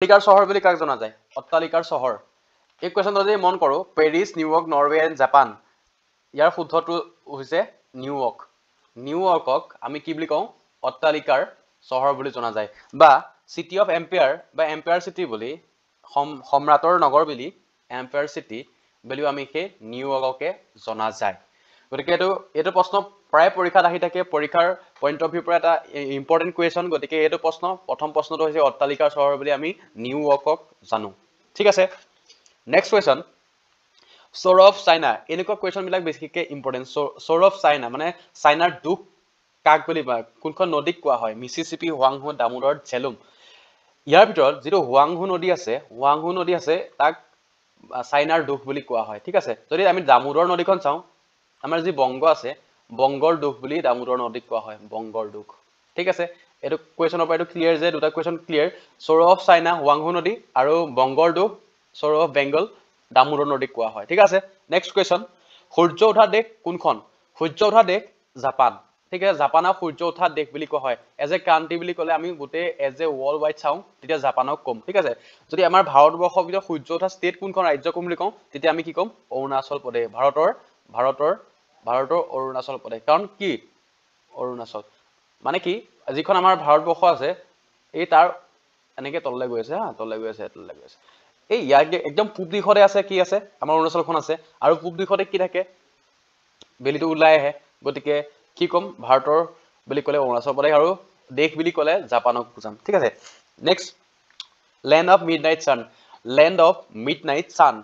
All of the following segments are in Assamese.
অট্টালিকাৰ চহৰ বুলি কাক জনা যায়? অট্টালিকাৰ চহৰ। এই কুৱেশ্যনটো যদি মন কৰোঁ, Paris, New York, Norway and Japan. ইয়াৰ শুদ্ধটো হৈছে নিউয়ৰ্ক। নিউয়ৰ্কক আমি কি বুলি কওঁ? অট্টালিকাৰ চহৰ বুলি জনা যায়, বা চিটি অফ এম্পায়াৰ বা এম্পায়াৰ চিটি বুলি, সম্ৰাটৰ নগৰ বুলি, এম্পায়াৰ চিটি বুলিও আমি সেই নিউয়ৰ্ককে জনা যায়। গতিকে এইটো প্ৰশ্ন প্ৰায় পৰীক্ষাত আহি থাকে, পৰীক্ষাৰ পইণ্ট অফ ভিউৰ পৰা এটা ইম্পৰ্টেণ্ট কুৱেশ্যন। গতিকে এইটো প্ৰথম প্ৰশ্নটো হৈছে অট্টালিকাৰ চহৰ বুলি আমি নিউয়ৰ্কক জানো। ঠিক আছে, নেক্সট কুৱেশ্যন, চ'ৰ অফ চাইনা। এনেকুৱা কুৱেশ্যনবিলাক বেছিকৈ ইম্পৰ্টেণ্ট। চ'ৰ অফ চাইনা মানে চাইনাৰ দুখ কাক বুলি কোনখন নদীক কোৱা হয়? মিছিছিপি, হুৱাংহো, দামোদৰ, ঝেলুম। ইয়াৰ ভিতৰত যিটো হুৱাংহো নদী আছে তাক চাইনাৰ দুখ বুলি কোৱা হয়। ঠিক আছে, যদি আমি দামোদৰ নদীখন চাওঁ, আমাৰ যি বংগ আছে, বংগৰ দুখ বুলি দামোদৰ নদীক কোৱা হয়, বংগৰ দুখ। ঠিক আছে, এইটো কুৱেশ্যনৰ পৰা এইটো ক্লিয়াৰ যে দুটা কুৱেশ্যন ক্লিয়াৰ। চ'ৰ অফ চাইনা হুৱাংহো নদী আৰু বংগৰ দুখ চ'ৰ অফ বেংগল দামোদৰ নদীক কোৱা হয়। ঠিক আছে, নেক্সট কুৱেশ্যন, সূৰ্য উঠা দেশ কোনখন? সূৰ্য উঠা দেশ জাপান। ঠিক আছে, জাপানক সূৰ্য উঠা দেশ বুলি কোৱা হয়। এজ এ কাণ্ট্ৰি বুলি ক'লে আমি গোটেই এজ এ ৱৰ্ল্ড ৱাইড চাওঁ, তেতিয়া জাপানক ক'ম। ঠিক আছে, যদি আমাৰ ভাৰতবৰ্ষৰ ভিতৰত সূৰ্য উঠা ষ্টেট কোনখন, ৰাজ্য কোন বুলি কওঁ, তেতিয়া আমি কি ক'ম? অৰুণাচল প্ৰদেশ। ভাৰতৰ অৰুণাচল প্ৰদেশ। কাৰণ কি অৰুণাচল মানে কি, যিখন আমাৰ ভাৰতবৰ্ষ আছে এই তাৰ এনেকৈ তললৈ গৈ আছে, তললৈ গৈ আছে। এই ইয়াৰ একদম পূব দিশতে আছে কি আছে? আমাৰ অৰুণাচলখন আছে। আৰু পূব দিশতে কি থাকে? বেলিটো ওলাই আহে। গতিকে কি ক'ম? ভাৰতৰ বুলি ক'লে অৰুণাচল প্ৰদেশ, আৰু দেশ বুলি ক'লে জাপানক বুজাম। ঠিক আছে, next, land of midnight sun. Land of midnight sun,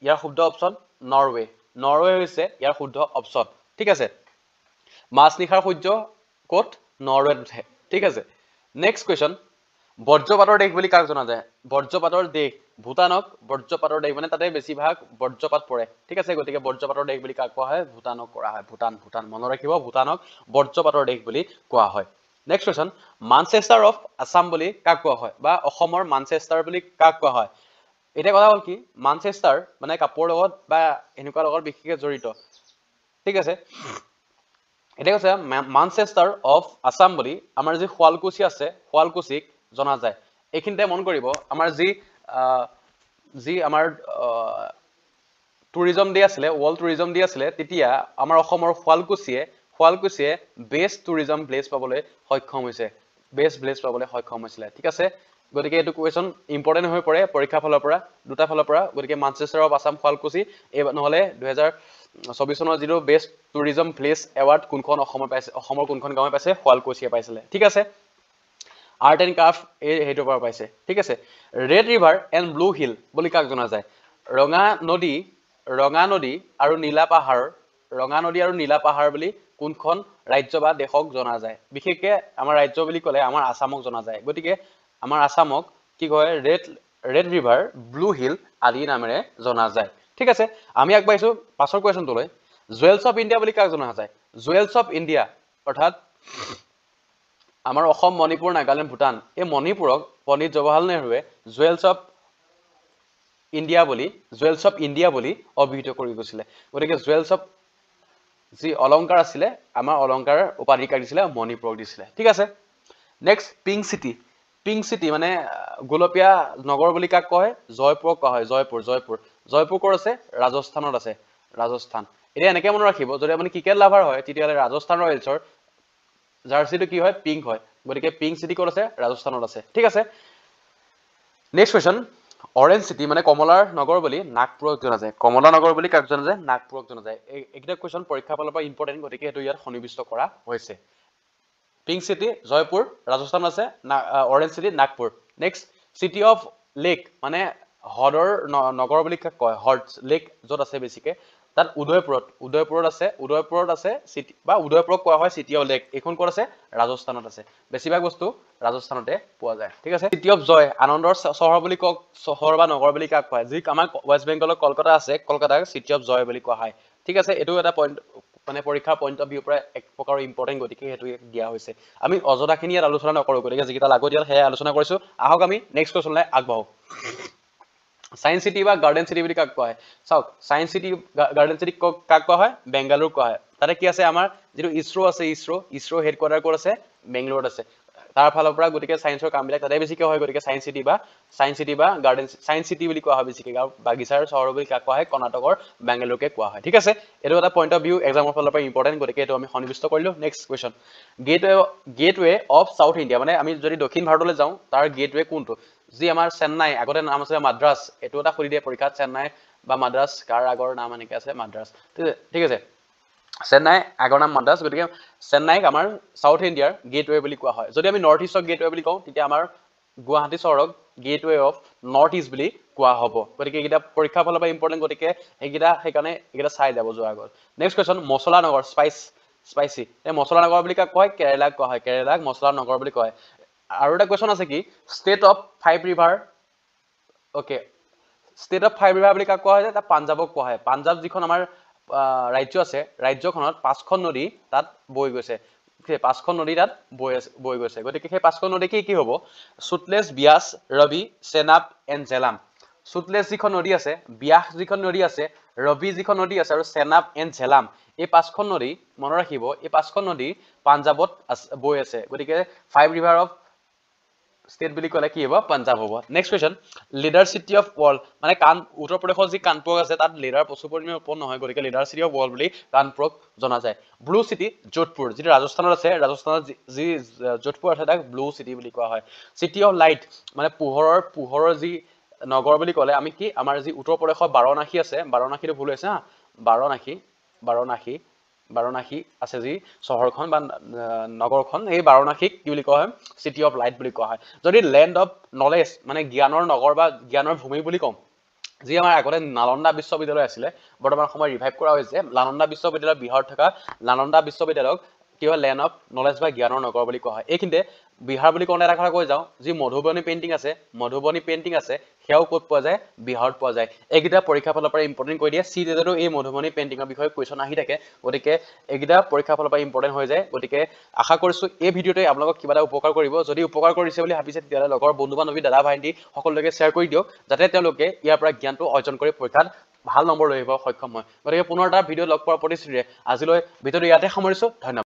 ইয়াৰ শুদ্ধ অপশ্যন নৰৱে। নৰৱে হৈছে ইয়াৰ শুদ্ধ অপশ্যন। ঠিক আছে, মাজনিশাৰ সূৰ্য ক'ত? নৰৱেত উঠে। ঠিক আছে, নেক্সট কুৱেশ্যন, বজ্ৰপাতৰ দেশ বুলি কাক জনা যায়? বজ্ৰপাতৰ দেশ ভূটানক বজ্ৰপাতৰ দেশ, মানে তাতে বেছিভাগ বজ্ৰপাত পৰে। ঠিক আছে, গতিকে বজ্ৰপাতৰ দেশ বুলি কাক কোৱা হয়? ভূটানক কৰা হয়। ভূটান মনত ৰাখিব, ভূটানক বজ্ৰপাতৰ দেশ বুলি কোৱা হয়। Next question, Manchester of Assam বুলি কাক কোৱা হয়? বা অসমৰ মানচেষ্টাৰ বুলি কাক কোৱা হয়? এতিয়া কথা হ'ল কি, মানচেষ্টাৰ মানে কাপোৰৰ লগত বা এনেকুৱা লগত বিশেষকৈ জড়িত। ঠিক আছে, এতিয়া কৈছে মানচেষ্টাৰ অফ আছাম বুলি আমাৰ যি শুৱালকুছি আছে, শুৱালকুছিক জনা যায়। এইখিনিতে মন কৰিব, আমাৰ যি আমাৰ টুৰিজম ডে আছিলে, ৱৰ্ল্ড টুৰিজম ডে আছিলে, তেতিয়া আমাৰ অসমৰ শুৱালকুছিয়ে বেষ্ট টুৰিজম প্লেচ পাবলৈ সক্ষম হৈছে, ঠিক আছে, গতিকে এইটো কুৱেশ্যন ইম্পৰ্টেণ্ট হৈ পৰে পৰীক্ষাৰ ফালৰ পৰা, দুটা ফালৰ পৰা। গতিকে মানচেষ্টাৰ অফ আছাম শুৱালকুছি, এই নহ'লে 2024 চনৰ যিটো বেষ্ট টুৰিজম প্লেচ এৱাৰ্ড কোনখন অসমৰ পাইছে, অসমৰ কোনখন গাঁৱে পাইছে? শুৱালকুছিয়ে পাইছিলে। ঠিক আছে, আৰ্ট এণ্ড ক্ৰাফ্ট সেইটোৰ পৰা পাইছে। ঠিক আছে, red river and blue hill বুলি কাক জনা যায়? ৰঙা নদী আৰু নীলা পাহাৰ বুলি কোনখন ৰাজ্য বা দেশক জনা যায়? বিশেষকৈ আমাৰ ৰাজ্য বুলি ক'লে আমাৰ আছামক জনা যায়। গতিকে আমাৰ আছামক কি কয়? ৰেড ৰিভাৰ, ব্লু হিল আদি নামেৰে জনা যায়। ঠিক আছে, আমি আগবাঢ়িছোঁ পাছৰ কুৱেশ্যনটোলৈ। জুৱেলছ অফ ইণ্ডিয়া বুলি কাক জনা যায়? জুৱেলছ অফ ইণ্ডিয়া অৰ্থাৎ আমাৰ অসম, মণিপুৰ, নাগালেণ্ড, ভূটান, এই মণিপুৰক পণ্ডিত জৱাহৰলাল নেহৰুৱে জুৱেলছ অফ ইণ্ডিয়া বুলি অভিহিত কৰি গৈছিলে। গতিকে জুৱেলছ অফ যি অলংকাৰ আছিলে, আমাৰ অলংকাৰ উপাধি কাক দিছিলে? মণিপুৰক দিছিলে। ঠিক আছে, নেক্সট, পিংক চিটি মানে গোলপীয়া নগৰ বুলি কাক কয়? জয়পুৰক কোৱা হয়। জয়পুৰ ক'ত আছে? ৰাজস্থানত আছে। এতিয়া এনেকৈ মনত ৰাখিব, যদি আপুনি ক্ৰিকেট লাভাৰ হয় তেতিয়াহ'লে ৰাজস্থান ৰয়েলছৰ জাৰ্চিটো কি হয়? পিংক হয়। গতিকে পিংক চিটি ক'ত আছে? ৰাজস্থানত আছে। ঠিক আছে, নেক্সট কুৱেশ্যন, অৰেঞ্জ চিটি মানে কমলাৰ নগৰ বুলি নাগপুৰক জনা যায়। কমলা নগৰ বুলি কাক জনা যায়? নাগপুৰক জনা যায়। এইকেইটা কুৱেশ্যন পৰীক্ষাৰ ফালৰ পৰা ইম্পৰ্টেণ্ট, গতিকে সেইটো ইয়াত সন্নিৱিষ্ট কৰা হৈছে। পিংক চিটি জয়পুৰ, ৰাজস্থান আছে। Orange city Nagpur. Next, city of lake মানে হ্ৰদৰ নগৰ বুলি কাক কয়? হ্ৰদ লেক য'ত আছে বেছিকৈ, তাত উদয়পুৰত আছে চিটি, বা উদয়পুৰক কোৱা হয় চিটি অফ লেক। এইখন ক'ত আছে? ৰাজস্থানত আছে। বেছিভাগ বস্তু ৰাজস্থানতে পোৱা যায়। ঠিক আছে, চিটি অফ জয়, আনন্দৰ চহৰ বা নগৰ বুলি কাক কয়? যি আমাৰ ৱেষ্ট বেংগলৰ কলকাতা আছে, কলকাতাক চিটি অফ জয় বুলি কোৱা হয়। ঠিক আছে, এইটো এটা পইণ্ট, মানে পৰীক্ষাৰ পইণ্ট অফ ভিউৰ পৰা এক প্ৰকাৰৰ ইম্পৰ্টেণ্ট, গতিকে সেইটো দিয়া হৈছে। আমি অযথাখিনি ইয়াত আলোচনা নকৰোঁ, গতিকে যিকেইটা লাগতিয়াল সেয়াই আলোচনা কৰিছোঁ। আহক আমি নেক্সট কুৱেশ্যনলৈ আগবাঢ়ো। ছায়েন্স চিটি বা গাৰ্ডেন চিটি বুলি কাক কোৱা হয়? চাওক, ছায়েন্স চিটি, গাৰ্ডেন চিটি কাক কোৱা হয়? বেংগালুৰুক কোৱা হয়। তাতে কি আছে? আমাৰ যিটো ইছৰ' আছে, ইছৰ' হেডকোৱাৰ্টাৰ ক'ত আছে? বেংগলোৰত আছে। তাৰ ফালৰ পৰা গতিকে সায়েন্সৰ কামবিলাক তাতে বেছিকৈ হয় গতিকে সায়েন্স সিটি বা গাৰ্ডেন সায়েন্স সিটি বুলি কোৱা হয় বেছিকৈ আৰু বাগিচাৰ চহৰ বুলি কোৱা হয় কৰ্ণাটকৰ বেংগালুৰুকে কোৱা হয় ঠিক আছে এটো এটা পইণ্ট অফ ভিউ এক্সামৰ ফালৰ পৰা ইম্পৰ্টেন্ট গতিকে এটো আমি সন্নিবিষ্ট কৰিলো next question gateway of south India মানে আমি যদি দক্ষিণ ভাৰতলৈ যাওঁ তাৰ গেটৱে কোনটো যি আমাৰ চেন্নাই আগতে নাম আছে মাদ্ৰাজ এটো এটা খুলি দিয়ে পৰীক্ষাত চেন্নাই বা মাদ্ৰাজ কাৰ আগৰ নাম এনেকৈ আছে মাদ্ৰাজ ঠিক আছে চেন্নাই আগৰ নাম মাদ্ৰাজ গতিকে চেন্নাইক আমাৰ সাউথ ইণ্ডিয়াৰ গেটৱে বুলি কোৱা হয় যদি আমি নৰ্থ ইষ্টক গেটৱে বুলি কওঁ তেতিয়া আমাৰ গুৱাহাটী চহৰক গেটৱে অফ নৰ্থ ইষ্ট বুলি কোৱা হ'ব গতিকে এইকেইটা পৰীক্ষাৰ ফালৰ পৰা ইম্পৰ্টেন্ট গতিকে সেইকাৰণে এইকেইটা চাই যাব যোৱাৰ আগত নেক্সট কোৱেশ্চন মছলা নগৰ স্পাইচি এই মছলা নগৰ বুলি কয় কেৰেলাক কোৱা হয় কেৰেলাক মছলা নগৰ বুলি কয় আৰু এটা কোৱেশ্চন আছে কি state of 5 river okay state of 5 river বুলি কোৱা হয় এটা পাঞ্জাবক কোৱা হয় পাঞ্জাব যিখন আমাৰ ৰাজ্য আছে ৰাজ্যখনত 5খন নদী তাত বৈ গৈছে সেই 5খন নদী তাত বৈ গৈছে গতিকে সেই 5খন নদী কি হ'ব সুতলেজ বিয়াস ৰবি চেনাব এণ্ড জেলাম সুতলেজ যিখন নদী আছে বিয়াস যিখন নদী আছে ৰবি যিখন নদী আছে আৰু চেনাব এণ্ড জেলাম এই 5খন নদী মনত ৰাখিব এই 5খন নদী পাঞ্জাবত বৈ আছে গতিকে 5 ৰিভাৰ অফ স্টেট বুলি ক'লে কি হ'ব পাঞ্জাব হ'ব next question leader city of world মানে উত্তৰ প্ৰদেশৰ যি কানপুৰ আছে তাত লিডাৰ প্ৰচুৰ পৰিমাণে উৎপন্ন হয় গতিকে লিডাৰ সিটি অফ ৱৰ্ল্ড বুলি কানপুৰক জনা যায় ব্লু সিটি যোধপুৰ যিটো ৰাজস্থানত আছে ৰাজস্থানত যি যোধপুৰ আছে তাক ব্লু সিটি বুলি কোৱা হয় সিটি অফ লাইট মানে পোহৰৰ যি নগৰ বুলি ক'লে আমি কি আমাৰ যি উত্তৰ প্ৰদেশৰ বাৰাণসী আছে বাৰাণসীটো ভুল হৈছে হা বাৰাণসী আছে যি চহৰখন বা নগৰখন এই বাৰাণসীক কি বুলি কোৱা হয় সিটি অফ লাইট বুলি কোৱা হয় যদি লেণ্ড অফ নলেজ মানে জ্ঞানৰ নগৰ বা জ্ঞানৰ ভূমি বুলি কওঁ যি আমাৰ আগতে নালন্দা বিশ্ববিদ্যালয় আছিলে বৰ্তমান সময় ৰিভাইভ কৰা হৈছে নালন্দা বিশ্ববিদ্যালয় বিহাৰত থকা নালন্দা বিশ্ববিদ্যালয়ক কি হয় লেণ্ড অফ নলেজ বা জ্ঞানৰ নগৰ বুলি কোৱা হয় এইখিনিতে বিহাৰ বুলি কওঁতে এটা কথা কৈ যাওঁ যি মধুবনী পেইণ্টিং আছে সেয়াও ক'ত পোৱা যায় বিহাৰত পোৱা যায় এইকেইটা পৰীক্ষা ফালৰ পৰা ইম্পৰ্টেন্ট কৰি দিয়ে সি তেজতো এই মধুবনী পেইণ্টিঙৰ বিষয়ে কুৱেশ্যন আহি থাকে গতিকে এইকেইটা পৰীক্ষা ফালৰ পৰা ইম্পৰ্টেন্ট হৈ যায় গতিকে আশা কৰিছো এই ভিডিঅ'টোৱে আপোনালোকক কিবা এটা উপকাৰ কৰিব যদি উপকাৰ কৰিছে বুলি ভাবিছে তেতিয়াহ'লে লগৰ বন্ধু বান্ধৱী দাদা ভাইটি সকলোকে শ্বেয়াৰ কৰি দিয়ক যাতে তেওঁলোকে ইয়াৰ পৰা জ্ঞানটো অৰ্জন কৰি পৰীক্ষাত ভাল নম্বৰ লৈ আহিব সক্ষম হয় গতিকে পুনৰ এটা ভিডিঅ' লগ পোৱাৰ প্ৰতিশ্ৰুতিৰে আজিলৈ ভিডিঅ'টো ইয়াতে সামৰিছো ধন্যবাদ